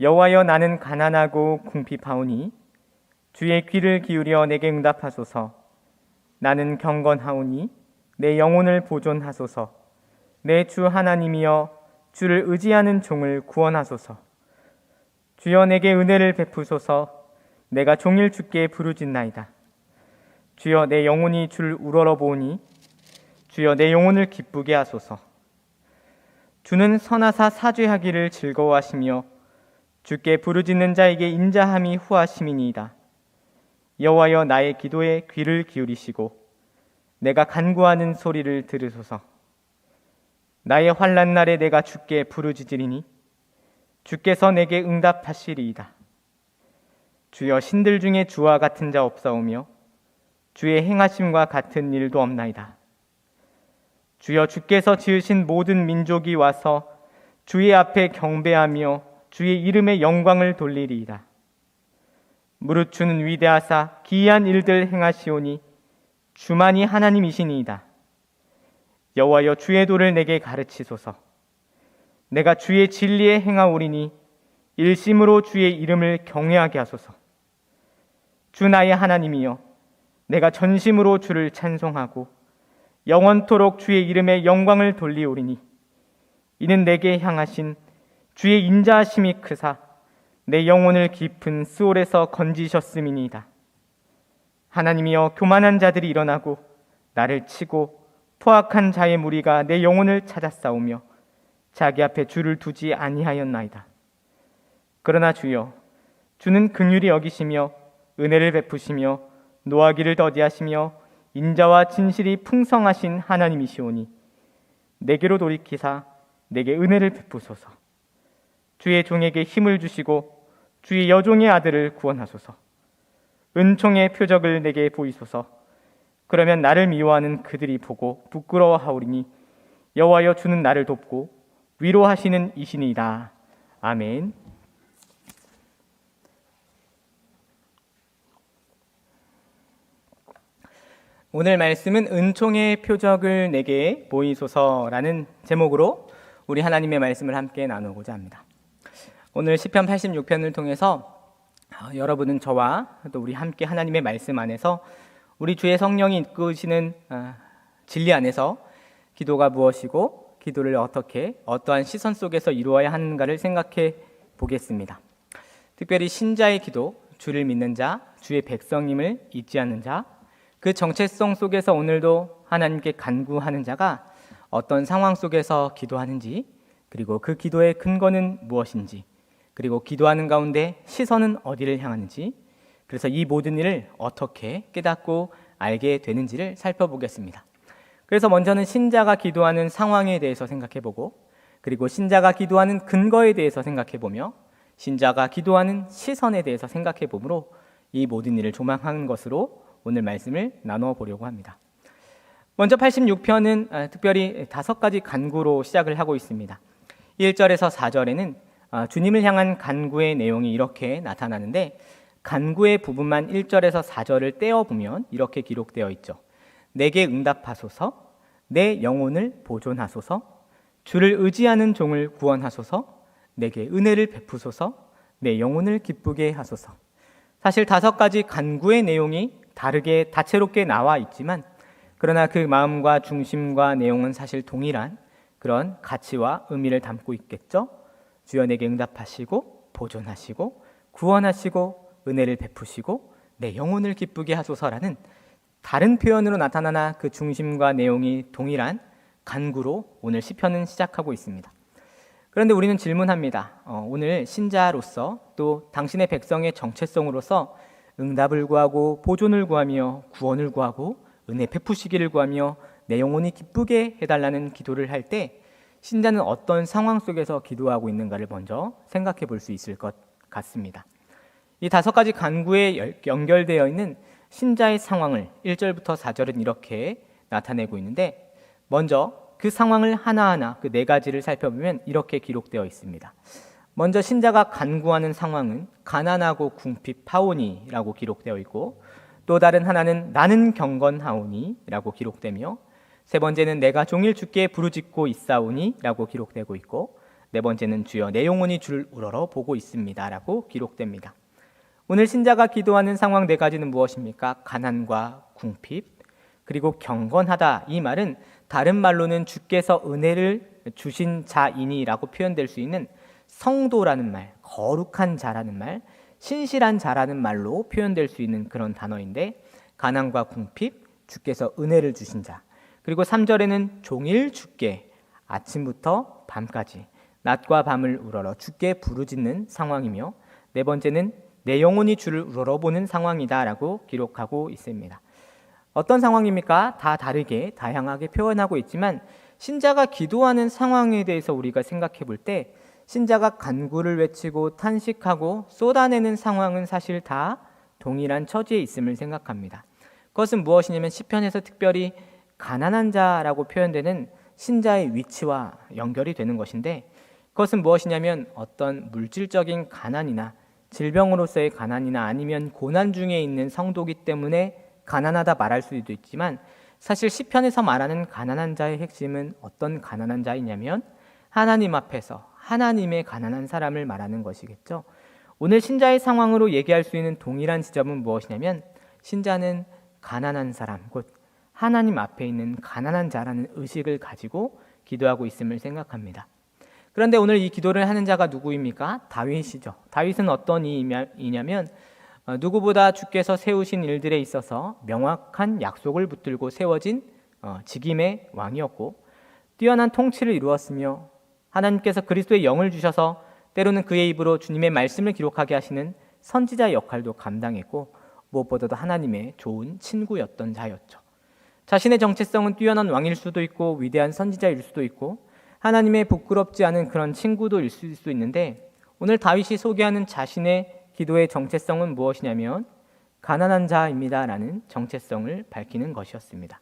여호와여, 나는 가난하고 궁핍하오니 주의 귀를 기울여 내게 응답하소서. 나는 경건하오니 내 영혼을 보존하소서. 내 주 하나님이여, 주를 의지하는 종을 구원하소서. 주여, 내게 은혜를 베푸소서. 내가 종일 주께 부르짖나이다. 주여, 내 영혼이 주를 우러러보니 주여, 내 영혼을 기쁘게 하소서. 주는 선하사 사죄하기를 즐거워하시며 주께 부르짖는 자에게 인자함이 후하심이니이다. 여호와여, 나의 기도에 귀를 기울이시고 내가 간구하는 소리를 들으소서. 나의 환난 날에 내가 주께 부르짖으리니 주께서 내게 응답하시리이다. 주여, 신들 중에 주와 같은 자 없사오며 주의 행하심과 같은 일도 없나이다. 주여, 주께서 지으신 모든 민족이 와서 주의 앞에 경배하며 주의 이름의 영광을 돌리리이다. 무릇 주는 위대하사 기이한 일들 행하시오니 주만이 하나님이시니이다. 여호와여, 주의 도를 내게 가르치소서. 내가 주의 진리에 행하오리니 일심으로 주의 이름을 경외하게 하소서. 주 나의 하나님이여, 내가 전심으로 주를 찬송하고 영원토록 주의 이름의 영광을 돌리오리니 이는 내게 향하신 주의 인자하심이 크사 내 영혼을 깊은 스올에서 건지셨음이니이다. 하나님이여, 교만한 자들이 일어나고 나를 치고 포악한 자의 무리가 내 영혼을 찾아싸우며 자기 앞에 주를 두지 아니하였나이다. 그러나 주여, 주는 긍휼히 여기시며 은혜를 베푸시며 노하기를 더디하시며 인자와 진실이 풍성하신 하나님이시오니 내게로 돌이키사 내게 은혜를 베푸소서. 주의 종에게 힘을 주시고 주의 여종의 아들을 구원하소서. 은총의 표적을 내게 보이소서. 그러면 나를 미워하는 그들이 보고 부끄러워하오리니 여호와여, 주는 나를 돕고 위로하시는 이신이다. 아멘. 오늘 말씀은 은총의 표적을 내게 보이소서라는 제목으로 우리 하나님의 말씀을 함께 나누고자 합니다. 오늘 시편 86편을 통해서 여러분은 저와 또 우리 함께 하나님의 말씀 안에서 우리 주의 성령이 이끄시는 진리 안에서 기도가 무엇이고 기도를 어떻게 어떠한 시선 속에서 이루어야 하는가를 생각해 보겠습니다. 특별히 신자의 기도, 주를 믿는 자, 주의 백성임을 잊지 않는 자, 그 정체성 속에서 오늘도 하나님께 간구하는 자가 어떤 상황 속에서 기도하는지, 그리고 그 기도의 근거는 무엇인지, 그리고 기도하는 가운데 시선은 어디를 향하는지, 그래서 이 모든 일을 어떻게 깨닫고 알게 되는지를 살펴보겠습니다. 그래서 먼저는 신자가 기도하는 상황에 대해서 생각해보고, 그리고 신자가 기도하는 근거에 대해서 생각해보며, 신자가 기도하는 시선에 대해서 생각해보므로 이 모든 일을 조망하는 것으로 오늘 말씀을 나누어 보려고 합니다. 먼저 86편은 특별히 5가지 간구로 시작을 하고 있습니다. 1절에서 4절에는 주님을 향한 간구의 내용이 이렇게 나타나는데, 간구의 부분만 1절에서 4절을 떼어보면 이렇게 기록되어 있죠. 내게 응답하소서, 내 영혼을 보존하소서, 주를 의지하는 종을 구원하소서, 내게 은혜를 베푸소서, 내 영혼을 기쁘게 하소서. 사실 5가지 간구의 내용이 다르게 다채롭게 나와 있지만, 그러나 그 마음과 중심과 내용은 사실 동일한 그런 가치와 의미를 담고 있겠죠. 주여, 내게 응답하시고 보존하시고 구원하시고 은혜를 베푸시고 내 영혼을 기쁘게 하소서라는 다른 표현으로 나타나나 그 중심과 내용이 동일한 간구로 오늘 시편은 시작하고 있습니다. 그런데 우리는 질문합니다. 오늘 신자로서 또 당신의 백성의 정체성으로서 응답을 구하고 보존을 구하며 구원을 구하고 은혜 베푸시기를 구하며 내 영혼이 기쁘게 해달라는 기도를 할 때 신자는 어떤 상황 속에서 기도하고 있는가를 먼저 생각해 볼 수 있을 것 같습니다. 이 5가지 간구에 연결되어 있는 신자의 상황을 1절부터 4절은 이렇게 나타내고 있는데, 먼저 그 상황을 하나하나 그 4가지를 살펴보면 이렇게 기록되어 있습니다. 먼저 신자가 간구하는 상황은 가난하고 궁핍하오니 라고 기록되어 있고, 또 다른 하나는 나는 경건하오니 라고 기록되며, 세 번째는 내가 종일 주께 부르짖고 있사오니 라고 기록되고 있고, 네 번째는 주여 내 영혼이 주를 우러러 보고 있습니다 라고 기록됩니다. 오늘 신자가 기도하는 상황 네 가지는 무엇입니까? 가난과 궁핍, 그리고 경건하다. 이 말은 다른 말로는 주께서 은혜를 주신 자이니라고 표현될 수 있는 성도라는 말, 거룩한 자라는 말, 신실한 자라는 말로 표현될 수 있는 그런 단어인데, 가난과 궁핍, 주께서 은혜를 주신 자, 그리고 3절에는 종일 주께 아침부터 밤까지 낮과 밤을 우러러 주께 부르짖는 상황이며, 네 번째는 내 영혼이 주를 우러러보는 상황이다 라고 기록하고 있습니다. 어떤 상황입니까? 다 다르게 다양하게 표현하고 있지만 신자가 기도하는 상황에 대해서 우리가 생각해 볼 때 신자가 간구를 외치고 탄식하고 쏟아내는 상황은 사실 다 동일한 처지에 있음을 생각합니다. 그것은 무엇이냐면 시편에서 특별히 가난한 자라고 표현되는 신자의 위치와 연결이 되는 것인데, 그것은 무엇이냐면 어떤 물질적인 가난이나 질병으로서의 가난이나 아니면 고난 중에 있는 성도기 때문에 가난하다 말할 수도 있지만, 사실 시편에서 말하는 가난한 자의 핵심은 어떤 가난한 자이냐면 하나님 앞에서 하나님의 가난한 사람을 말하는 것이겠죠. 오늘 신자의 상황으로 얘기할 수 있는 동일한 지점은 무엇이냐면 신자는 가난한 사람, 곧 하나님 앞에 있는 가난한 자라는 의식을 가지고 기도하고 있음을 생각합니다. 그런데 오늘 이 기도를 하는 자가 누구입니까? 다윗이죠. 다윗은 어떤 이냐면 누구보다 주께서 세우신 일들에 있어서 명확한 약속을 붙들고 세워진 직임의 왕이었고, 뛰어난 통치를 이루었으며 하나님께서 그리스도의 영을 주셔서 때로는 그의 입으로 주님의 말씀을 기록하게 하시는 선지자 역할도 감당했고, 무엇보다도 하나님의 좋은 친구였던 자였죠. 자신의 정체성은 뛰어난 왕일 수도 있고 위대한 선지자일 수도 있고 하나님의 부끄럽지 않은 그런 친구도 있을 수 있는데, 오늘 다윗이 소개하는 자신의 기도의 정체성은 무엇이냐면 가난한 자입니다 라는 정체성을 밝히는 것이었습니다.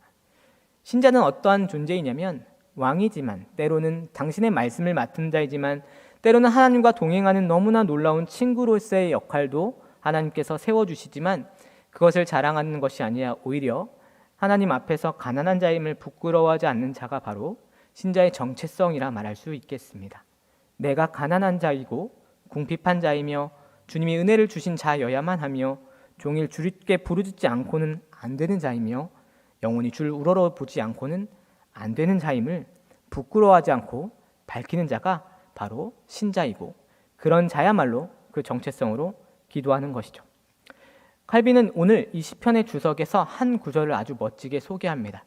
신자는 어떠한 존재이냐면 왕이지만 때로는 당신의 말씀을 맡은 자이지만 때로는 하나님과 동행하는 너무나 놀라운 친구로서의 역할도 하나님께서 세워주시지만, 그것을 자랑하는 것이 아니라 오히려 하나님 앞에서 가난한 자임을 부끄러워하지 않는 자가 바로 신자의 정체성이라 말할 수 있겠습니다. 내가 가난한 자이고 궁핍한 자이며 주님이 은혜를 주신 자여야만 하며 종일 주께 부르짖지 않고는 안 되는 자이며 영원히 주를 우러러 보지 않고는 안 되는 자임을 부끄러워하지 않고 밝히는 자가 바로 신자이고, 그런 자야말로 그 정체성으로 기도하는 것이죠. 칼빈은 오늘 이 시편의 주석에서 한 구절을 아주 멋지게 소개합니다.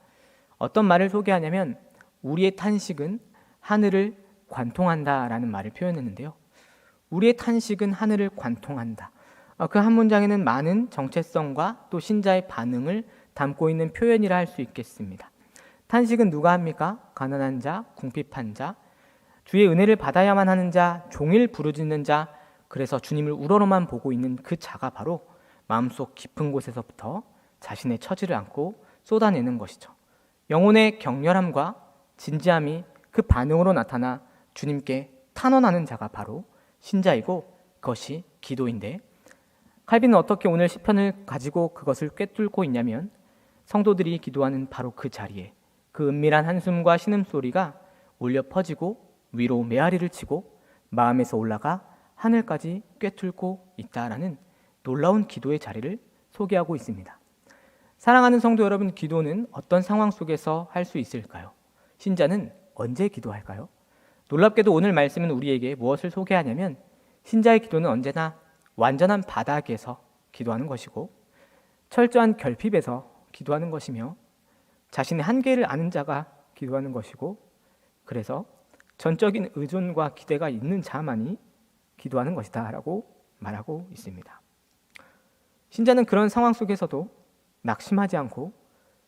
어떤 말을 소개하냐면 우리의 탄식은 하늘을 관통한다라는 말을 표현했는데요. 우리의 탄식은 하늘을 관통한다. 그 한 문장에는 많은 정체성과 또 신자의 반응을 담고 있는 표현이라 할 수 있겠습니다. 탄식은 누가 합니까? 가난한 자, 궁핍한 자, 주의 은혜를 받아야만 하는 자, 종일 부르짖는 자, 그래서 주님을 우러러만 보고 있는 그 자가 바로 마음속 깊은 곳에서부터 자신의 처지를 안고 쏟아내는 것이죠. 영혼의 격렬함과 진지함이 그 반응으로 나타나 주님께 탄원하는 자가 바로 신자이고 그것이 기도인데, 칼빈은 어떻게 오늘 시편을 가지고 그것을 꿰뚫고 있냐면 성도들이 기도하는 바로 그 자리에 그 은밀한 한숨과 신음소리가 울려 퍼지고 위로 메아리를 치고 마음에서 올라가 하늘까지 꿰뚫고 있다라는 놀라운 기도의 자리를 소개하고 있습니다. 사랑하는 성도 여러분, 기도는 어떤 상황 속에서 할 수 있을까요? 신자는 언제 기도할까요? 놀랍게도 오늘 말씀은 우리에게 무엇을 소개하냐면 신자의 기도는 언제나 완전한 바닥에서 기도하는 것이고 철저한 결핍에서 기도하는 것이며 자신의 한계를 아는 자가 기도하는 것이고, 그래서 전적인 의존과 기대가 있는 자만이 기도하는 것이다 라고 말하고 있습니다. 신자는 그런 상황 속에서도 낙심하지 않고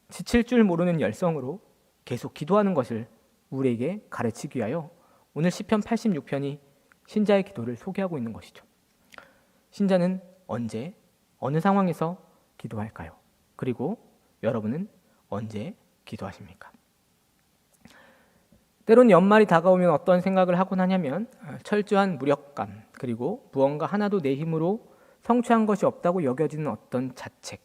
지칠 줄 모르는 열성으로 계속 기도하는 것을 우리에게 가르치기 위하여 오늘 시편 86편이 신자의 기도를 소개하고 있는 것이죠. 신자는 언제, 어느 상황에서 기도할까요? 그리고 여러분은 언제 기도하십니까? 때론 연말이 다가오면 어떤 생각을 하곤 하냐면 철저한 무력감, 그리고 무언가 하나도 내 힘으로 성취한 것이 없다고 여겨지는 어떤 자책,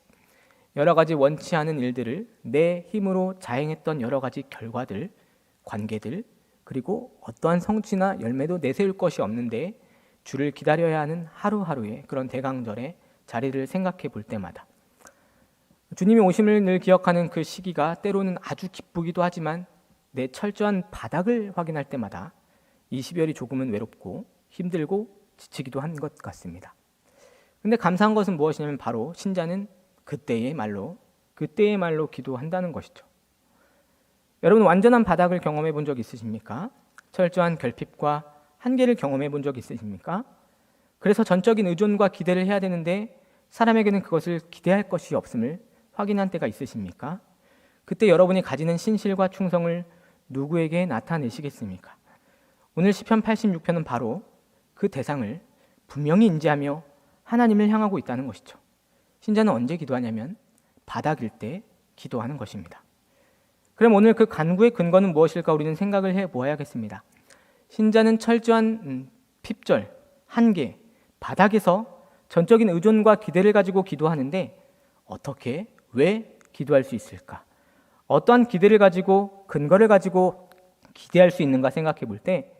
여러 가지 원치 않은 일들을 내 힘으로 자행했던 여러 가지 결과들, 관계들, 그리고 어떠한 성취나 열매도 내세울 것이 없는데 주를 기다려야 하는 하루하루의 그런 대강절의 자리를 생각해 볼 때마다 주님이 오심을 늘 기억하는 그 시기가 때로는 아주 기쁘기도 하지만 내 철저한 바닥을 확인할 때마다 이 12월이 조금은 외롭고 힘들고 지치기도 한 것 같습니다. 근데 감사한 것은 무엇이냐면 바로 신자는 그때의 말로 기도한다는 것이죠. 여러분, 완전한 바닥을 경험해 본 적 있으십니까? 철저한 결핍과 한계를 경험해 본 적 있으십니까? 그래서 전적인 의존과 기대를 해야 되는데 사람에게는 그것을 기대할 것이 없음을 확인한 때가 있으십니까? 그때 여러분이 가지는 신실과 충성을 누구에게 나타내시겠습니까? 오늘 시편 86편은 바로 그 대상을 분명히 인지하며 하나님을 향하고 있다는 것이죠. 신자는 언제 기도하냐면 바닥일 때 기도하는 것입니다. 그럼 오늘 그 간구의 근거는 무엇일까 우리는 생각을 해보아야겠습니다. 신자는 철저한 핍절, 한계, 바닥에서 전적인 의존과 기대를 가지고 기도하는데 어떻게, 왜 기도할 수 있을까? 어떠한 기대를 가지고, 근거를 가지고 기대할 수 있는가 생각해 볼 때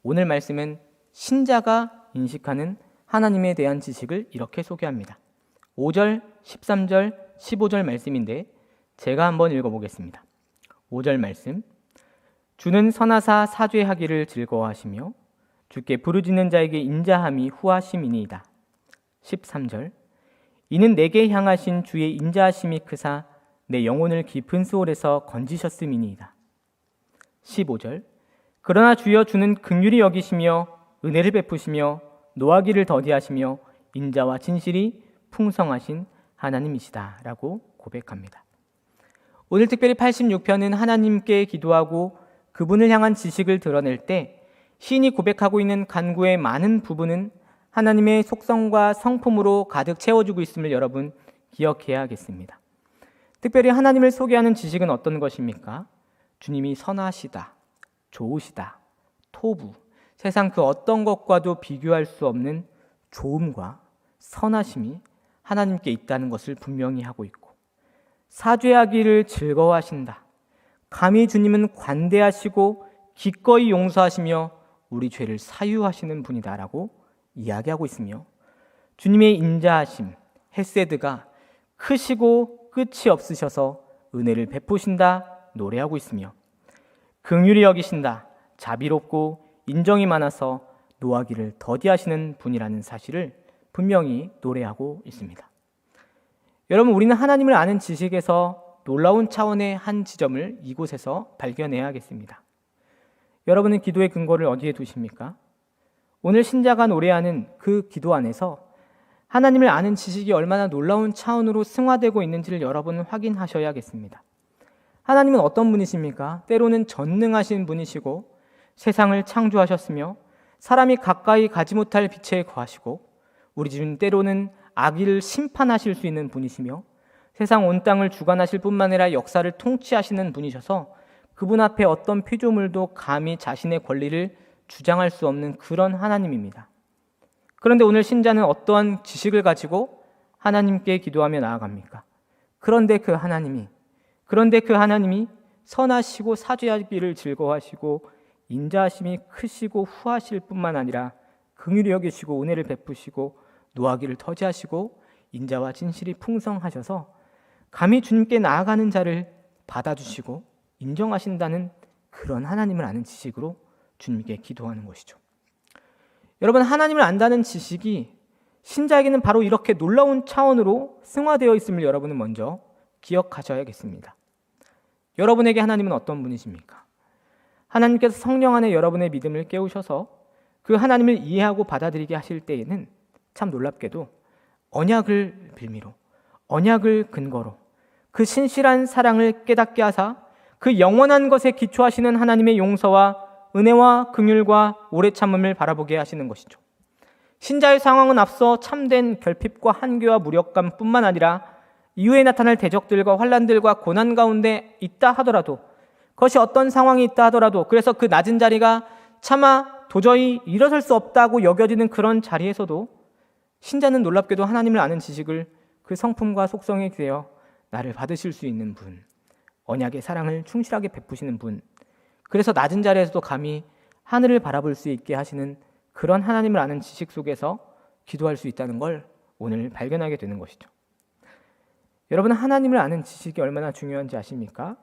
오늘 말씀은 신자가 인식하는 하나님에 대한 지식을 이렇게 소개합니다. 5절, 13절, 15절 말씀인데 제가 한번 읽어보겠습니다. 5절 말씀, 주는 선하사 사죄하기를 즐거워하시며 주께 부르짖는 자에게 인자함이 후하심이니이다. 13절, 이는 내게 향하신 주의 인자하심이 크사 내 영혼을 깊은 수월에서 건지셨음이니이다. 15절, 그러나 주여 주는 긍휼히 여기시며 은혜를 베푸시며 노하기를 더디하시며 인자와 진실이 풍성하신 하나님이시다 라고 고백합니다. 오늘 특별히 86편은 하나님께 기도하고 그분을 향한 지식을 드러낼 때 시인이 고백하고 있는 간구의 많은 부분은 하나님의 속성과 성품으로 가득 채워주고 있음을 여러분 기억해야겠습니다. 특별히 하나님을 소개하는 지식은 어떤 것입니까? 주님이 선하시다, 좋으시다, 토부, 세상 그 어떤 것과도 비교할 수 없는 좋음과 선하심이 하나님께 있다는 것을 분명히 하고 있고, 사죄하기를 즐거워하신다. 감히 주님은 관대하시고 기꺼이 용서하시며 우리 죄를 사유하시는 분이다라고 이야기하고 있으며, 주님의 인자하심, 헤세드가 크시고 끝이 없으셔서 은혜를 베푸신다 노래하고 있으며, 긍휼히 여기신다, 자비롭고 인정이 많아서 노하기를 더디하시는 분이라는 사실을 분명히 노래하고 있습니다. 여러분, 우리는 하나님을 아는 지식에서 놀라운 차원의 한 지점을 이곳에서 발견해야겠습니다. 여러분은 기도의 근거를 어디에 두십니까? 오늘 신자가 노래하는 그 기도 안에서 하나님을 아는 지식이 얼마나 놀라운 차원으로 승화되고 있는지를 여러분은 확인하셔야겠습니다. 하나님은 어떤 분이십니까? 때로는 전능하신 분이시고 세상을 창조하셨으며 사람이 가까이 가지 못할 빛에 거하시고 우리 주님 때로는 악의를 심판하실 수 있는 분이시며 세상 온 땅을 주관하실 뿐만 아니라 역사를 통치하시는 분이셔서 그분 앞에 어떤 피조물도 감히 자신의 권리를 주장할 수 없는 그런 하나님입니다. 그런데 오늘 신자는 어떠한 지식을 가지고 하나님께 기도하며 나아갑니까? 그런데 그 하나님이 선하시고 사죄하기를 즐거워하시고 인자하심이 크시고 후하실 뿐만 아니라 긍휼히 여기시고 은혜를 베푸시고 노하기를 터지하시고 인자와 진실이 풍성하셔서 감히 주님께 나아가는 자를 받아주시고 인정하신다는 그런 하나님을 아는 지식으로 주님께 기도하는 것이죠. 여러분, 하나님을 안다는 지식이 신자에게는 바로 이렇게 놀라운 차원으로 승화되어 있음을 여러분은 먼저 기억하셔야겠습니다. 여러분에게 하나님은 어떤 분이십니까? 하나님께서 성령 안에 여러분의 믿음을 깨우셔서 그 하나님을 이해하고 받아들이게 하실 때에는 참 놀랍게도 언약을 빌미로, 언약을 근거로 그 신실한 사랑을 깨닫게 하사 그 영원한 것에 기초하시는 하나님의 용서와 은혜와 긍휼과 오래 참음을 바라보게 하시는 것이죠. 신자의 상황은 앞서 참된 결핍과 한계와 무력감 뿐만 아니라 이후에 나타날 대적들과 환난들과 고난 가운데 있다 하더라도, 그것이 어떤 상황이 있다 하더라도, 그래서 그 낮은 자리가 차마 도저히 일어설 수 없다고 여겨지는 그런 자리에서도 신자는 놀랍게도 하나님을 아는 지식을 그 성품과 속성에 대하여 나를 받으실 수 있는 분, 언약의 사랑을 충실하게 베푸시는 분, 그래서 낮은 자리에서도 감히 하늘을 바라볼 수 있게 하시는 그런 하나님을 아는 지식 속에서 기도할 수 있다는 걸 오늘 발견하게 되는 것이죠. 여러분, 하나님을 아는 지식이 얼마나 중요한지 아십니까?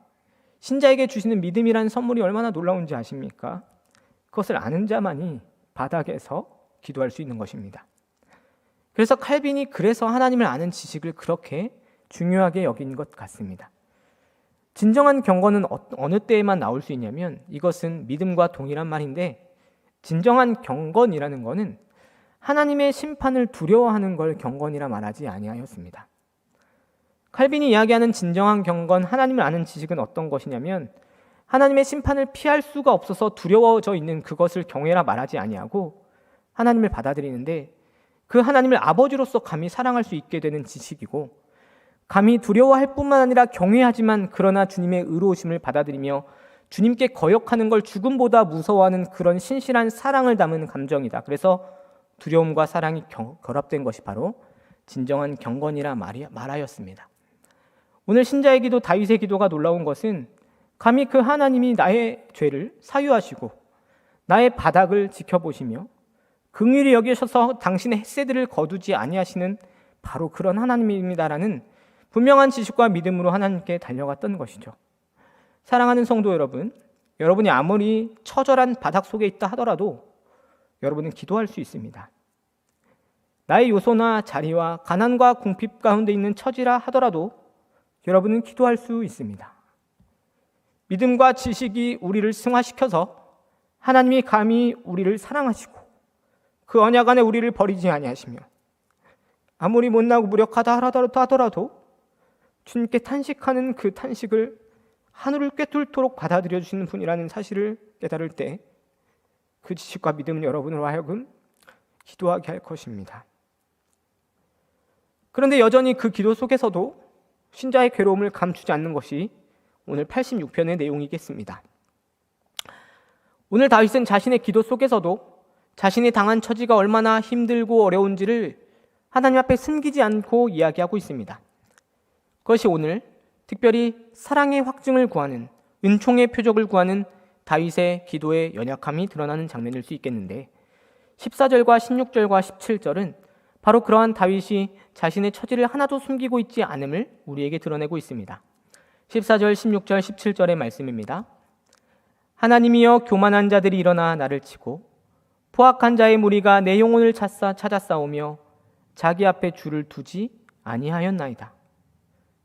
신자에게 주시는 믿음이라는 선물이 얼마나 놀라운지 아십니까? 그것을 아는 자만이 바닥에서 기도할 수 있는 것입니다. 그래서 칼빈이 그래서 하나님을 아는 지식을 그렇게 중요하게 여긴 것 같습니다. 진정한 경건은 어느 때에만 나올 수 있냐면 이것은 믿음과 동일한 말인데, 진정한 경건이라는 것은 하나님의 심판을 두려워하는 걸 경건이라 말하지 아니하였습니다. 칼빈이 이야기하는 진정한 경건, 하나님을 아는 지식은 어떤 것이냐면 하나님의 심판을 피할 수가 없어서 두려워져 있는 그것을 경외라 말하지 아니하고 하나님을 받아들이는데 그 하나님을 아버지로서 감히 사랑할 수 있게 되는 지식이고, 감히 두려워할 뿐만 아니라 경외하지만 그러나 주님의 의로우심을 받아들이며 주님께 거역하는 걸 죽음보다 무서워하는 그런 신실한 사랑을 담은 감정이다. 그래서 두려움과 사랑이 결합된 것이 바로 진정한 경건이라 말하였습니다. 오늘 신자의 기도, 다윗의 기도가 놀라운 것은 감히 그 하나님이 나의 죄를 사유하시고 나의 바닥을 지켜보시며 긍휼히 여기셔서 당신의 햇새들을 거두지 아니하시는 바로 그런 하나님입니다라는 분명한 지식과 믿음으로 하나님께 달려갔던 것이죠. 사랑하는 성도 여러분, 여러분이 아무리 처절한 바닥 속에 있다 하더라도 여러분은 기도할 수 있습니다. 나의 요소나 자리와 가난과 궁핍 가운데 있는 처지라 하더라도 여러분은 기도할 수 있습니다. 믿음과 지식이 우리를 승화시켜서 하나님이 감히 우리를 사랑하시고 그 언약 안에 우리를 버리지 아니하시며 아무리 못나고 무력하다 하더라도 주님께 탄식하는 그 탄식을 하늘을 꿰뚫도록 받아들여 주시는 분이라는 사실을 깨달을 때 그 지식과 믿음은 여러분으로 하여금 기도하게 할 것입니다. 그런데 여전히 그 기도 속에서도 신자의 괴로움을 감추지 않는 것이 오늘 86편의 내용이겠습니다. 오늘 다윗은 자신의 기도 속에서도 자신이 당한 처지가 얼마나 힘들고 어려운지를 하나님 앞에 숨기지 않고 이야기하고 있습니다. 그것이 오늘 특별히 사랑의 확증을 구하는, 은총의 표적을 구하는 다윗의 기도의 연약함이 드러나는 장면일 수 있겠는데, 14절과 16절과 17절은 바로 그러한 다윗이 자신의 처지를 하나도 숨기고 있지 않음을 우리에게 드러내고 있습니다. 14절, 16절, 17절의 말씀입니다. 하나님이여, 교만한 자들이 일어나 나를 치고 포악한 자의 무리가 내 영혼을 찾아 싸우며 자기 앞에 줄을 두지 아니하였나이다.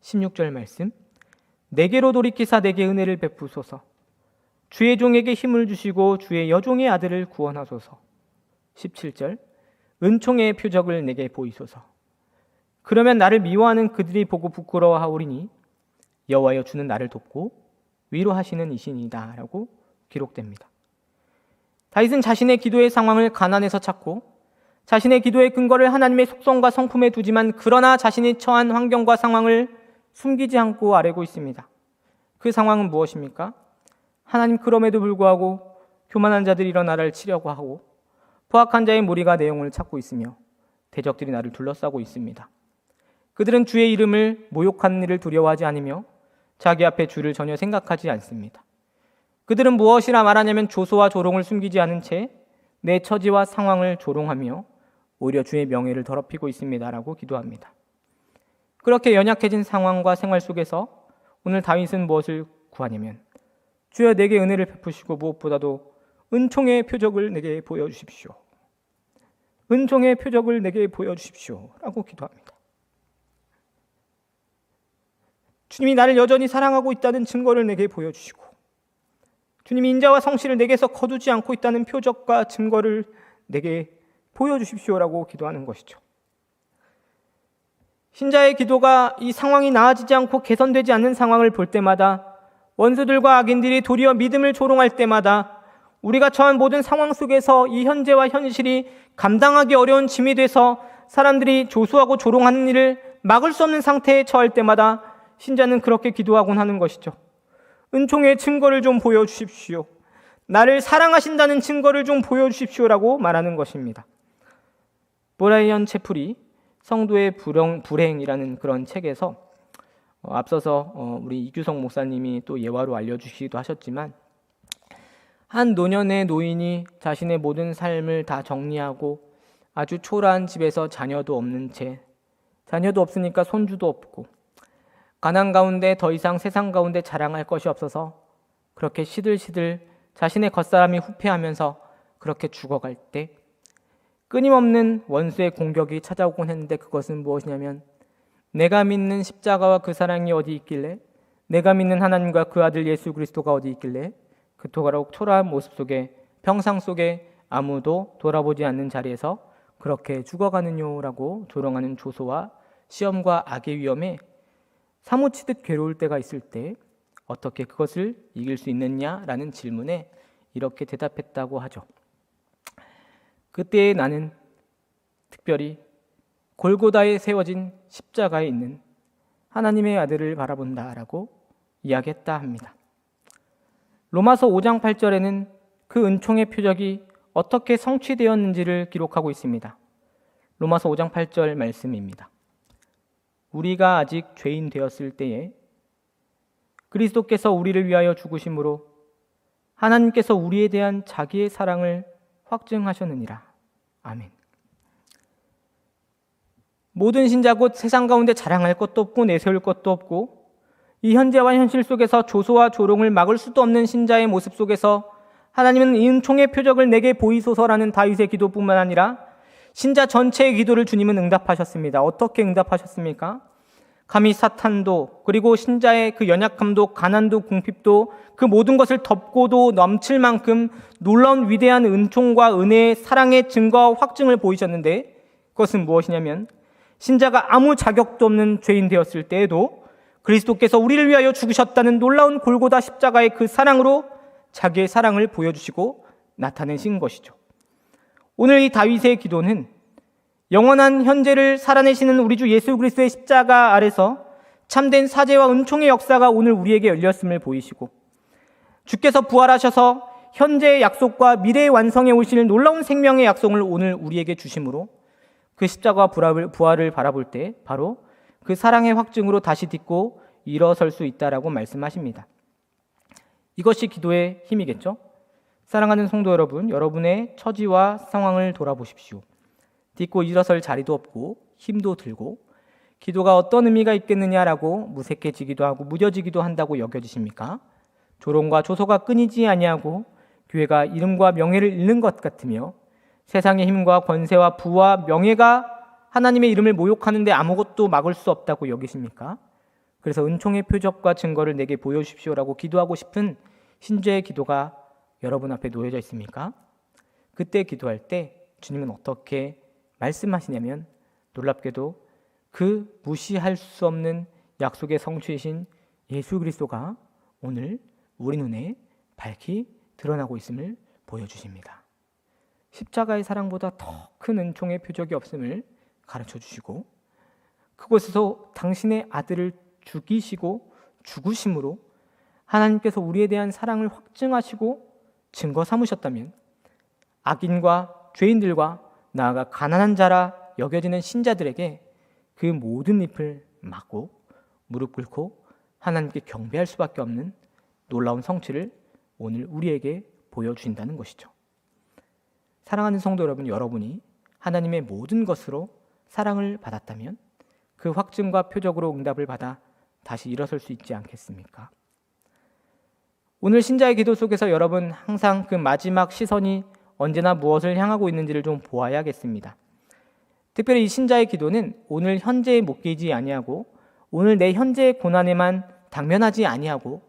16절 말씀, 내게로 돌이키사 내게 은혜를 베푸소서. 주의 종에게 힘을 주시고 주의 여종의 아들을 구원하소서. 17절, 은총의 표적을 내게 보이소서. 그러면 나를 미워하는 그들이 보고 부끄러워하오리니 여호와여, 주는 나를 돕고 위로하시는 이신이다 라고 기록됩니다. 다윗은 자신의 기도의 상황을 가난에서 찾고 자신의 기도의 근거를 하나님의 속성과 성품에 두지만 그러나 자신이 처한 환경과 상황을 숨기지 않고 아뢰고 있습니다. 그 상황은 무엇입니까? 하나님, 그럼에도 불구하고 교만한 자들이 일어나 나를 치려고 하고 포악한 자의 무리가 내 영혼을 찾고 있으며 대적들이 나를 둘러싸고 있습니다. 그들은 주의 이름을 모욕하는 일을 두려워하지 않으며 자기 앞에 주를 전혀 생각하지 않습니다. 그들은 무엇이라 말하냐면 조소와 조롱을 숨기지 않은 채 내 처지와 상황을 조롱하며 오히려 주의 명예를 더럽히고 있습니다라고 기도합니다. 그렇게 연약해진 상황과 생활 속에서 오늘 다윗은 무엇을 구하냐면, 주여 내게 은혜를 베푸시고 무엇보다도 은총의 표적을 내게 보여주십시오. 은총의 표적을 내게 보여주십시오 라고 기도합니다. 주님이 나를 여전히 사랑하고 있다는 증거를 내게 보여주시고 주님이 인자와 성실을 내게서 거두지 않고 있다는 표적과 증거를 내게 보여주십시오라고 기도하는 것이죠. 신자의 기도가 이 상황이 나아지지 않고 개선되지 않는 상황을 볼 때마다, 원수들과 악인들이 도리어 믿음을 조롱할 때마다, 우리가 처한 모든 상황 속에서 이 현재와 현실이 감당하기 어려운 짐이 돼서 사람들이 조소하고 조롱하는 일을 막을 수 없는 상태에 처할 때마다 신자는 그렇게 기도하곤 하는 것이죠. 은총의 증거를 좀 보여주십시오. 나를 사랑하신다는 증거를 좀 보여주십시오라고 말하는 것입니다. 브라이언 채플이 성도의 불행이라는 그런 책에서 앞서서 우리 이규성 목사님이 또 예화로 알려주시기도 하셨지만, 한 노년의 노인이 자신의 모든 삶을 다 정리하고 아주 초라한 집에서 자녀도 없는 채, 자녀도 없으니까 손주도 없고 가난 가운데 더 이상 세상 가운데 자랑할 것이 없어서 그렇게 시들시들 자신의 겉사람이 후패하면서 그렇게 죽어갈 때 끊임없는 원수의 공격이 찾아오곤 했는데, 그것은 무엇이냐면 내가 믿는 십자가와 그 사랑이 어디 있길래, 내가 믿는 하나님과 그 아들 예수 그리스도가 어디 있길래 그토록 초라한 모습 속에, 평상 속에 아무도 돌아보지 않는 자리에서 그렇게 죽어가느냐라고 조롱하는 조소와 시험과 악의 위험에 사무치듯 괴로울 때가 있을 때 어떻게 그것을 이길 수 있느냐라는 질문에 이렇게 대답했다고 하죠. 그때 나는 특별히 골고다에 세워진 십자가에 있는 하나님의 아들을 바라본다라고 이야기했다 합니다. 로마서 5장 8절에는 그 은총의 표적이 어떻게 성취되었는지를 기록하고 있습니다. 로마서 5장 8절 말씀입니다. 우리가 아직 죄인 되었을 때에 그리스도께서 우리를 위하여 죽으심으로 하나님께서 우리에 대한 자기의 사랑을 확증하셨느니라. 아멘. 모든 신자 곧 세상 가운데 자랑할 것도 없고 내세울 것도 없고 이 현재와 현실 속에서 조소와 조롱을 막을 수도 없는 신자의 모습 속에서 하나님은 이 은총의 표적을 내게 보이소서라는 다윗의 기도뿐만 아니라 신자 전체의 기도를 주님은 응답하셨습니다. 어떻게 응답하셨습니까? 감히 사탄도, 그리고 신자의 그 연약함도, 가난도, 궁핍도, 그 모든 것을 덮고도 넘칠 만큼 놀라운 위대한 은총과 은혜의 사랑의 증거와 확증을 보이셨는데, 그것은 무엇이냐면 신자가 아무 자격도 없는 죄인 되었을 때에도 그리스도께서 우리를 위하여 죽으셨다는 놀라운 골고다 십자가의 그 사랑으로 자기의 사랑을 보여주시고 나타내신 것이죠. 오늘 이 다윗의 기도는 영원한 현재를 살아내시는 우리 주 예수 그리스도의 십자가 아래서 참된 사죄와 은총의 역사가 오늘 우리에게 열렸음을 보이시고, 주께서 부활하셔서 현재의 약속과 미래의 완성에 오실 놀라운 생명의 약속을 오늘 우리에게 주심으로 그 십자가와 부활을 바라볼 때 바로 그 사랑의 확증으로 다시 딛고 일어설 수 있다라고 말씀하십니다. 이것이 기도의 힘이겠죠? 사랑하는 성도 여러분, 여러분의 처지와 상황을 돌아보십시오. 딛고 일어설 자리도 없고 힘도 들고 기도가 어떤 의미가 있겠느냐라고 무색해지기도 하고 무뎌지기도 한다고 여겨지십니까? 조롱과 조소가 끊이지 아니하고 교회가 이름과 명예를 잃는 것 같으며 세상의 힘과 권세와 부와 명예가 하나님의 이름을 모욕하는데 아무것도 막을 수 없다고 여기십니까? 그래서 은총의 표적과 증거를 내게 보여주십시오라고 기도하고 싶은 신자의 기도가 여러분 앞에 놓여져 있습니까? 그때 기도할 때 주님은 어떻게 말씀하시냐면, 놀랍게도 그 무시할 수 없는 약속의 성취이신 예수 그리스도가 오늘 우리 눈에 밝히 드러나고 있음을 보여주십니다. 십자가의 사랑보다 더 큰 은총의 표적이 없음을 가르쳐 주시고, 그곳에서 당신의 아들을 죽이시고 죽으심으로 하나님께서 우리에 대한 사랑을 확증하시고 증거 삼으셨다면 악인과 죄인들과 나아가 가난한 자라 여겨지는 신자들에게 그 모든 잎을 막고 무릎 꿇고 하나님께 경배할 수밖에 없는 놀라운 성취를 오늘 우리에게 보여주신다는 것이죠. 사랑하는 성도 여러분, 여러분이 하나님의 모든 것으로 사랑을 받았다면 그 확증과 표적으로 응답을 받아 다시 일어설 수 있지 않겠습니까? 오늘 신자의 기도 속에서 여러분 항상 그 마지막 시선이 언제나 무엇을 향하고 있는지를 좀 보아야겠습니다. 특별히 이 신자의 기도는 오늘 현재에 묶이지 아니하고 오늘 내 현재의 고난에만 당면하지 아니하고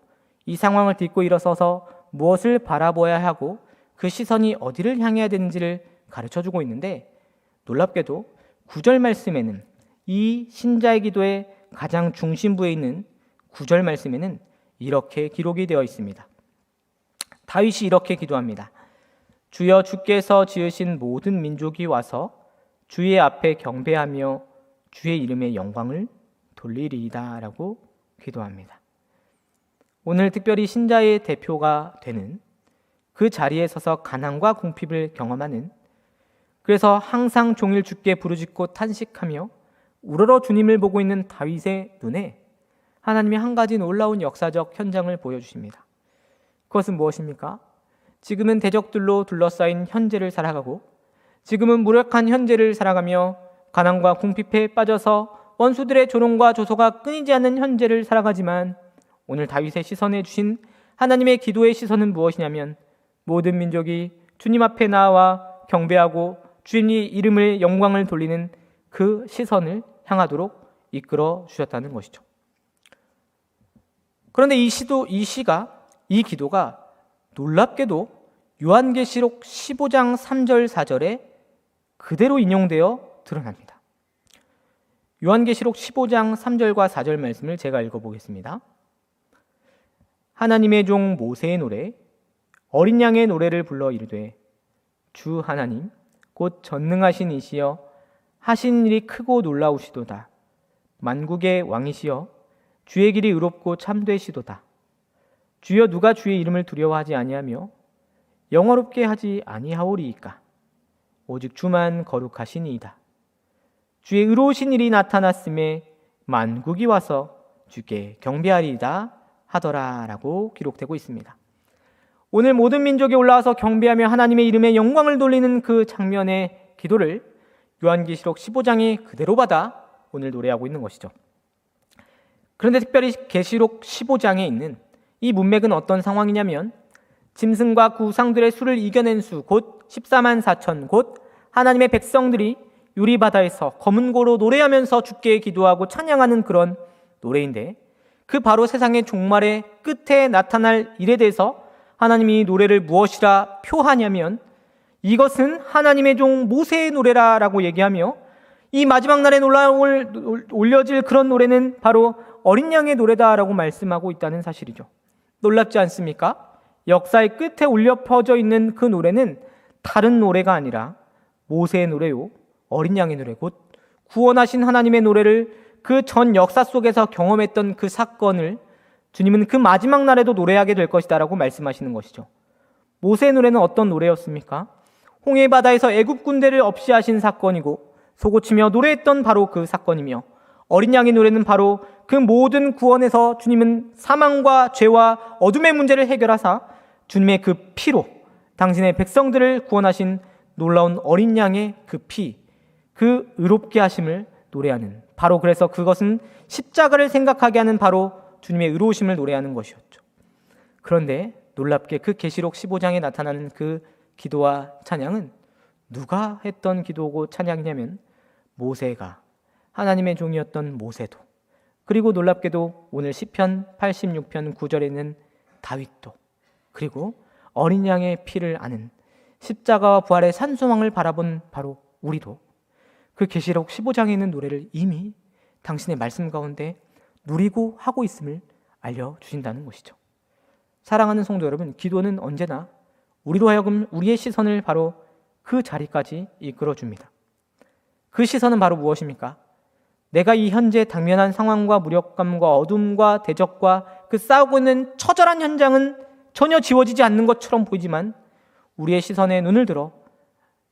이 상황을 딛고 일어서서 무엇을 바라보아야 하고 그 시선이 어디를 향해야 되는지를 가르쳐주고 있는데, 놀랍게도 9절 말씀에는, 이 신자의 기도의 가장 중심부에 있는 9절 말씀에는 이렇게 기록이 되어 있습니다. 다윗이 이렇게 기도합니다. 주여, 주께서 지으신 모든 민족이 와서 주의 앞에 경배하며 주의 이름의 영광을 돌리리이다 라고 기도합니다. 오늘 특별히 신자의 대표가 되는, 그 자리에 서서 가난과 궁핍을 경험하는, 그래서 항상 종일 주께 부르짖고 탄식하며 우러러 주님을 보고 있는 다윗의 눈에 하나님이 한 가지 놀라운 역사적 현장을 보여주십니다. 그것은 무엇입니까? 지금은 대적들로 둘러싸인 현재를 살아가고, 지금은 무력한 현재를 살아가며 가난과 궁핍에 빠져서 원수들의 조롱과 조소가 끊이지 않는 현재를 살아가지만, 오늘 다윗의 시선에 주신 하나님의 기도의 시선은 무엇이냐면, 모든 민족이 주님 앞에 나와 경배하고 주님의 이름을 영광을 돌리는 그 시선을 향하도록 이끌어 주셨다는 것이죠. 그런데 이 기도가 놀랍게도 요한계시록 15장 3절 4절에 그대로 인용되어 드러납니다. 요한계시록 15장 3절과 4절 말씀을 제가 읽어보겠습니다. 하나님의 종 모세의 노래, 어린 양의 노래를 불러 이르되, 주 하나님 곧 전능하신 이시여 하신 일이 크고 놀라우시도다. 만국의 왕이시여 주의 길이 의롭고 참되시도다. 주여 누가 주의 이름을 두려워하지 아니하며 영화롭게 하지 아니하오리이까. 오직 주만 거룩하시니이다. 주의 의로우신 일이 나타났음에 만국이 와서 주께 경배하리이다 하더라 라고 기록되고 있습니다. 오늘 모든 민족이 올라와서 경배하며 하나님의 이름에 영광을 돌리는 그 장면의 기도를 요한계시록 15장이 그대로 받아 오늘 노래하고 있는 것이죠. 그런데 특별히 계시록 15장에 있는 이 문맥은 어떤 상황이냐면, 짐승과 그 우상들의 수를 이겨낸 수, 곧 14만 4천, 곧 하나님의 백성들이 유리바다에서 검은 고로 노래하면서 주께 기도하고 찬양하는 그런 노래인데, 그 바로 세상의 종말의 끝에 나타날 일에 대해서 하나님이 이 노래를 무엇이라 표하냐면, 이것은 하나님의 종 모세의 노래라 라고 얘기하며, 이 마지막 날에 올려질 그런 노래는 바로 어린 양의 노래다 라고 말씀하고 있다는 사실이죠. 놀랍지 않습니까? 역사의 끝에 울려 퍼져 있는 그 노래는 다른 노래가 아니라 모세의 노래요, 어린 양의 노래, 곧 구원하신 하나님의 노래를 그 전 역사 속에서 경험했던 그 사건을 주님은 그 마지막 날에도 노래하게 될 것이다 라고 말씀하시는 것이죠. 모세의 노래는 어떤 노래였습니까? 홍해 바다에서 애굽 군대를 없이하신 사건이고 소고치며 노래했던 바로 그 사건이며, 어린 양의 노래는 바로 그 모든 구원에서 주님은 사망과 죄와 어둠의 문제를 해결하사 주님의 그 피로 당신의 백성들을 구원하신 놀라운 어린 양의 그 피, 그 의롭게 하심을 노래하는, 바로 그래서 그것은 십자가를 생각하게 하는 바로 주님의 의로우심을 노래하는 것이었죠. 그런데 놀랍게 그 계시록 15장에 나타나는 그 기도와 찬양은 누가 했던 기도고 찬양이냐면, 모세가, 하나님의 종이었던 모세도, 그리고 놀랍게도 오늘 시편 86편 9절에 있는 다윗도, 그리고 어린 양의 피를 아는 십자가와 부활의 산소망을 바라본 바로 우리도 그 계시록 15장에 있는 노래를 이미 당신의 말씀 가운데 누리고 하고 있음을 알려주신다는 것이죠. 사랑하는 성도 여러분, 기도는 언제나 우리로 하여금 우리의 시선을 바로 그 자리까지 이끌어줍니다. 그 시선은 바로 무엇입니까? 내가 이 현재 당면한 상황과 무력감과 어둠과 대적과 그 싸우고 있는 처절한 현장은 전혀 지워지지 않는 것처럼 보이지만, 우리의 시선에 눈을 들어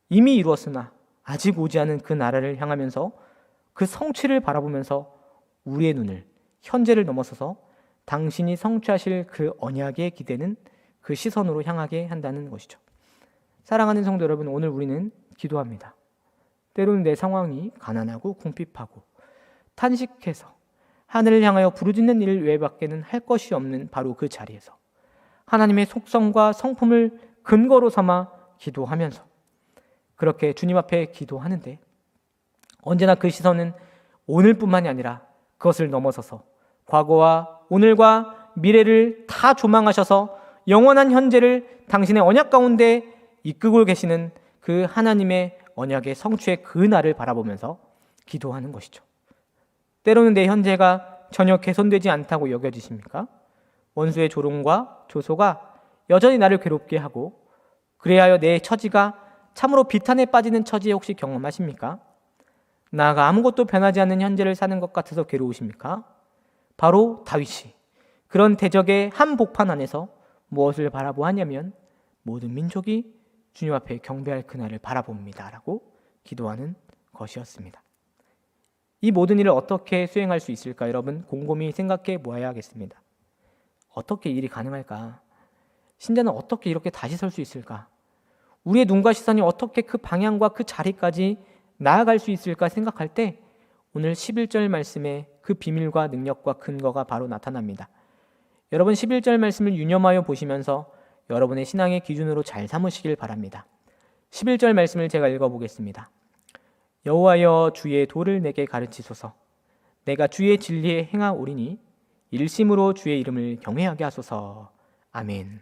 이미 이루었으나 아직 오지 않은 그 나라를 향하면서 그 성취를 바라보면서 우리의 눈을, 현재를 넘어서서 당신이 성취하실 그 언약에 기대는 그 시선으로 향하게 한다는 것이죠. 사랑하는 성도 여러분, 오늘 우리는 기도합니다. 때로는 내 상황이 가난하고 궁핍하고 탄식해서 하늘을 향하여 부르짖는 일 외에밖에는 할 것이 없는 바로 그 자리에서 하나님의 속성과 성품을 근거로 삼아 기도하면서 그렇게 주님 앞에 기도하는데, 언제나 그 시선은 오늘뿐만이 아니라 그것을 넘어서서 과거와 오늘과 미래를 다 조망하셔서 영원한 현재를 당신의 언약 가운데 이끌고 계시는 그 하나님의 언약의 성취의 그 날을 바라보면서 기도하는 것이죠. 때로는 내 현재가 전혀 개선되지 않다고 여겨지십니까? 원수의 조롱과 조소가 여전히 나를 괴롭게 하고 그래야 내 처지가 참으로 비탄에 빠지는 처지에 혹시 경험하십니까? 나아가 아무것도 변하지 않는 현재를 사는 것 같아서 괴로우십니까? 바로 다윗이 그런 대적의 한복판 안에서 무엇을 바라보았냐면, 모든 민족이 주님 앞에 경배할 그날을 바라봅니다 라고 기도하는 것이었습니다. 이 모든 일을 어떻게 수행할 수 있을까? 여러분 곰곰이 생각해 보아야겠습니다. 어떻게 일이 가능할까? 신자는 어떻게 이렇게 다시 설 수 있을까? 우리의 눈과 시선이 어떻게 그 방향과 그 자리까지 나아갈 수 있을까 생각할 때 오늘 11절 말씀에 그 비밀과 능력과 근거가 바로 나타납니다. 여러분 11절 말씀을 유념하여 보시면서 여러분의 신앙의 기준으로 잘 삼으시길 바랍니다. 11절 말씀을 제가 읽어보겠습니다. 여호와여 주의 도를 내게 가르치소서. 내가 주의 진리에 행하오리니 일심으로 주의 이름을 경외하게 하소서. 아멘.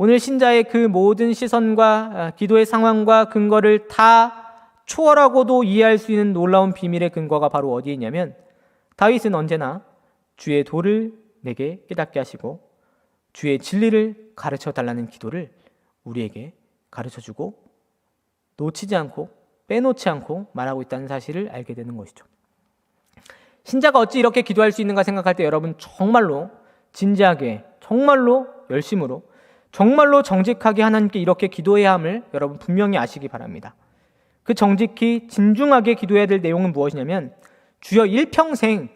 오늘 신자의 그 모든 시선과 기도의 상황과 근거를 다 초월하고도 이해할 수 있는 놀라운 비밀의 근거가 바로 어디에 있냐면 다윗은 언제나 주의 도를 내게 깨닫게 하시고 주의 진리를 가르쳐 달라는 기도를 우리에게 가르쳐주고 놓치지 않고 빼놓지 않고 말하고 있다는 사실을 알게 되는 것이죠. 신자가 어찌 이렇게 기도할 수 있는가 생각할 때 여러분 정말로 진지하게 정말로 열심으로 정말로 정직하게 하나님께 이렇게 기도해야 함을 여러분 분명히 아시기 바랍니다. 그 정직히 진중하게 기도해야 될 내용은 무엇이냐면 주여 일평생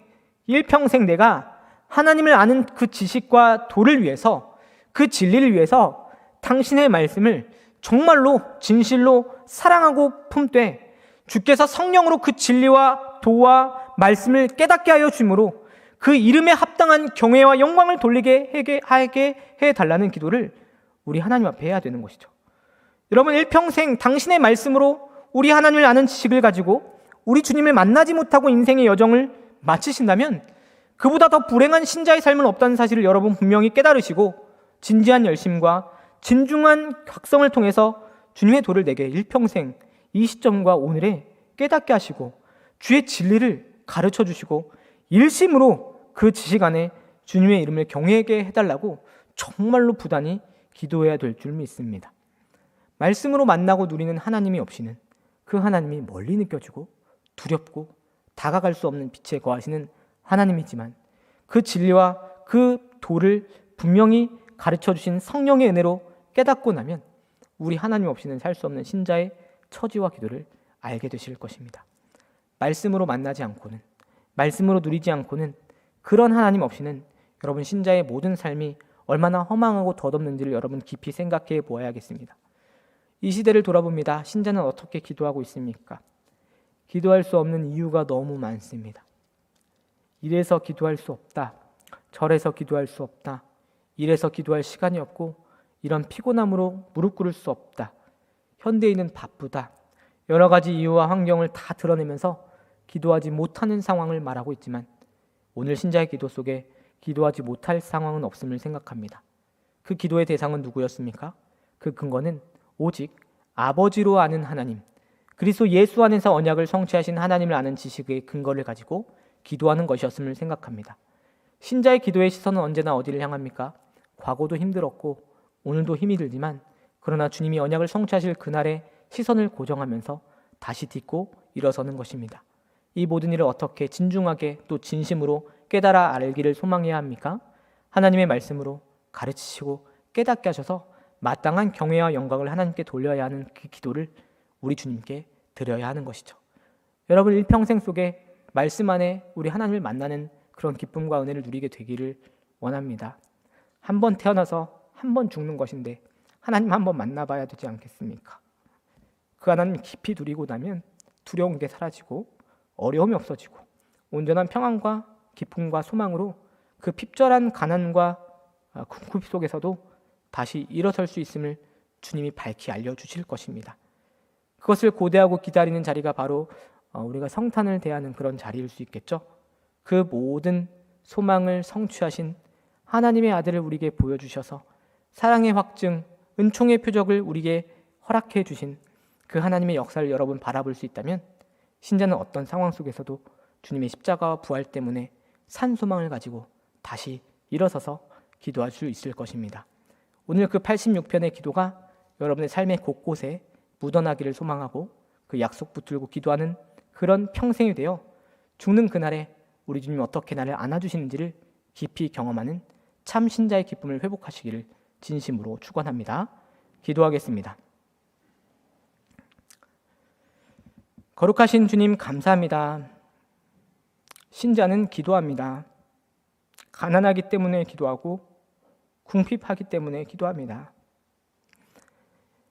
내가 하나님을 아는 그 지식과 도를 위해서 그 진리를 위해서 당신의 말씀을 정말로 진실로 사랑하고 품되 주께서 성령으로 그 진리와 도와 말씀을 깨닫게 하여 주므로 그 이름에 합당한 경외와 영광을 돌리게 하게 해달라는 기도를 우리 하나님 앞에 해야 되는 것이죠. 여러분 일평생 당신의 말씀으로 우리 하나님을 아는 지식을 가지고 우리 주님을 만나지 못하고 인생의 여정을 마치신다면 그보다 더 불행한 신자의 삶은 없다는 사실을 여러분 분명히 깨달으시고 진지한 열심과 진중한 각성을 통해서 주님의 도를 내게 일평생 이 시점과 오늘에 깨닫게 하시고 주의 진리를 가르쳐 주시고 일심으로 그 지식 안에 주님의 이름을 경외하게 해달라고 정말로 부단히 기도해야 될 줄 믿습니다. 말씀으로 만나고 누리는 하나님이 없이는 그 하나님이 멀리 느껴지고 두렵고 다가갈 수 없는 빛에 거하시는 하나님이지만 그 진리와 그 도를 분명히 가르쳐 주신 성령의 은혜로 깨닫고 나면 우리 하나님 없이는 살 수 없는 신자의 처지와 기도를 알게 되실 것입니다. 말씀으로 만나지 않고는 말씀으로 누리지 않고는 그런 하나님 없이는 여러분 신자의 모든 삶이 얼마나 허망하고 덧없는지를 여러분 깊이 생각해 보아야겠습니다. 이 시대를 돌아봅니다. 신자는 어떻게 기도하고 있습니까? 기도할 수 없는 이유가 너무 많습니다. 이래서 기도할 수 없다. 저래서 기도할 수 없다. 이래서 기도할 시간이 없고 이런 피곤함으로 무릎 꿇을 수 없다. 현대인은 바쁘다. 여러 가지 이유와 환경을 다 드러내면서 기도하지 못하는 상황을 말하고 있지만 오늘 신자의 기도 속에 기도하지 못할 상황은 없음을 생각합니다. 그 기도의 대상은 누구였습니까? 그 근거는 오직 아버지로 아는 하나님, 그리스도 예수 안에서 언약을 성취하신 하나님을 아는 지식의 근거를 가지고 기도하는 것이었음을 생각합니다. 신자의 기도의 시선은 언제나 어디를 향합니까? 과거도 힘들었고 오늘도 힘이 들지만 그러나 주님이 언약을 성취하실 그날에 시선을 고정하면서 다시 딛고 일어서는 것입니다. 이 모든 일을 어떻게 진중하게 또 진심으로 깨달아 알기를 소망해야 합니까? 하나님의 말씀으로 가르치시고 깨닫게 하셔서 마땅한 경외와 영광을 하나님께 돌려야 하는 그 기도를 우리 주님께 드려야 하는 것이죠. 여러분 일평생 속에 말씀 안에 우리 하나님을 만나는 그런 기쁨과 은혜를 누리게 되기를 원합니다. 한 번 태어나서 한 번 죽는 것인데 하나님 한 번 만나봐야 되지 않겠습니까? 그 하나님 깊이 누리고 나면 두려운 게 사라지고 어려움이 없어지고 온전한 평안과 기쁨과 소망으로 그 핍절한 가난과 궁핍 속에서도 다시 일어설 수 있음을 주님이 밝히 알려주실 것입니다. 그것을 고대하고 기다리는 자리가 바로 우리가 성탄을 대하는 그런 자리일 수 있겠죠. 그 모든 소망을 성취하신 하나님의 아들을 우리에게 보여주셔서 사랑의 확증, 은총의 표적을 우리에게 허락해 주신 그 하나님의 역사를 여러분 바라볼 수 있다면 신자는 어떤 상황 속에서도 주님의 십자가와 부활 때문에 산 소망을 가지고 다시 일어서서 기도할 수 있을 것입니다. 오늘 그 86편의 기도가 여러분의 삶의 곳곳에 묻어나기를 소망하고 그 약속 붙들고 기도하는 그런 평생이 되어 죽는 그날에 우리 주님이 어떻게 나를 안아주시는지를 깊이 경험하는 참 신자의 기쁨을 회복하시기를 진심으로 축원합니다. 기도하겠습니다. 거룩하신 주님 감사합니다. 신자는 기도합니다. 가난하기 때문에 기도하고 궁핍하기 때문에 기도합니다.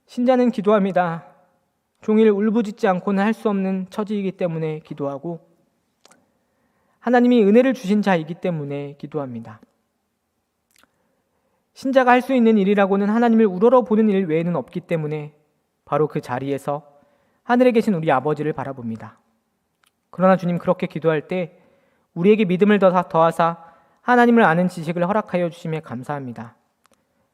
신자는 기도합니다. 종일 울부짖지 않고는 할 수 없는 처지이기 때문에 기도하고 하나님이 은혜를 주신 자이기 때문에 기도합니다. 신자가 할 수 있는 일이라고는 하나님을 우러러 보는 일 외에는 없기 때문에 바로 그 자리에서 하늘에 계신 우리 아버지를 바라봅니다. 그러나 주님, 그렇게 기도할 때 우리에게 믿음을 더하사 하나님을 아는 지식을 허락하여 주심에 감사합니다.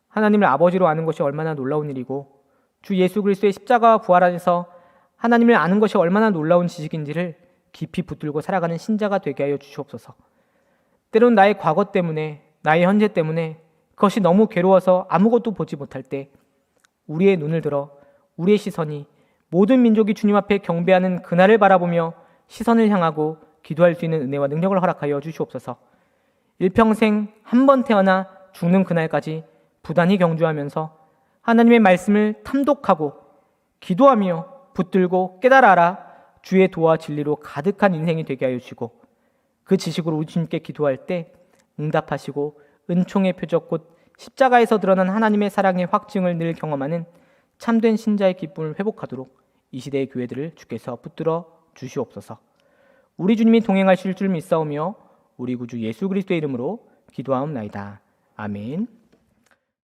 하나님을 아버지로 아는 것이 얼마나 놀라운 일이고 주 예수 그리스도의 십자가와 부활 안에서 하나님을 아는 것이 얼마나 놀라운 지식인지를 깊이 붙들고 살아가는 신자가 되게 하여 주시옵소서. 때론 나의 과거 때문에, 나의 현재 때문에 그것이 너무 괴로워서 아무것도 보지 못할 때 우리의 눈을 들어 우리의 시선이 모든 민족이 주님 앞에 경배하는 그날을 바라보며 시선을 향하고 기도할 수 있는 은혜와 능력을 허락하여 주시옵소서. 일평생 한 번 태어나 죽는 그날까지 부단히 경주하면서 하나님의 말씀을 탐독하고 기도하며 붙들고 깨달아라 주의 도와 진리로 가득한 인생이 되게 하여 주시고 그 지식으로 우리 주님께 기도할 때 응답하시고 은총의 표적 곧 십자가에서 드러난 하나님의 사랑의 확증을 늘 경험하는 참된 신자의 기쁨을 회복하도록 이 시대의 교회들을 주께서 붙들어 주시옵소서. 우리 주님이 동행하실 줄 믿사오며 우리 구주 예수 그리스도의 이름으로 기도하옵나이다. 아멘.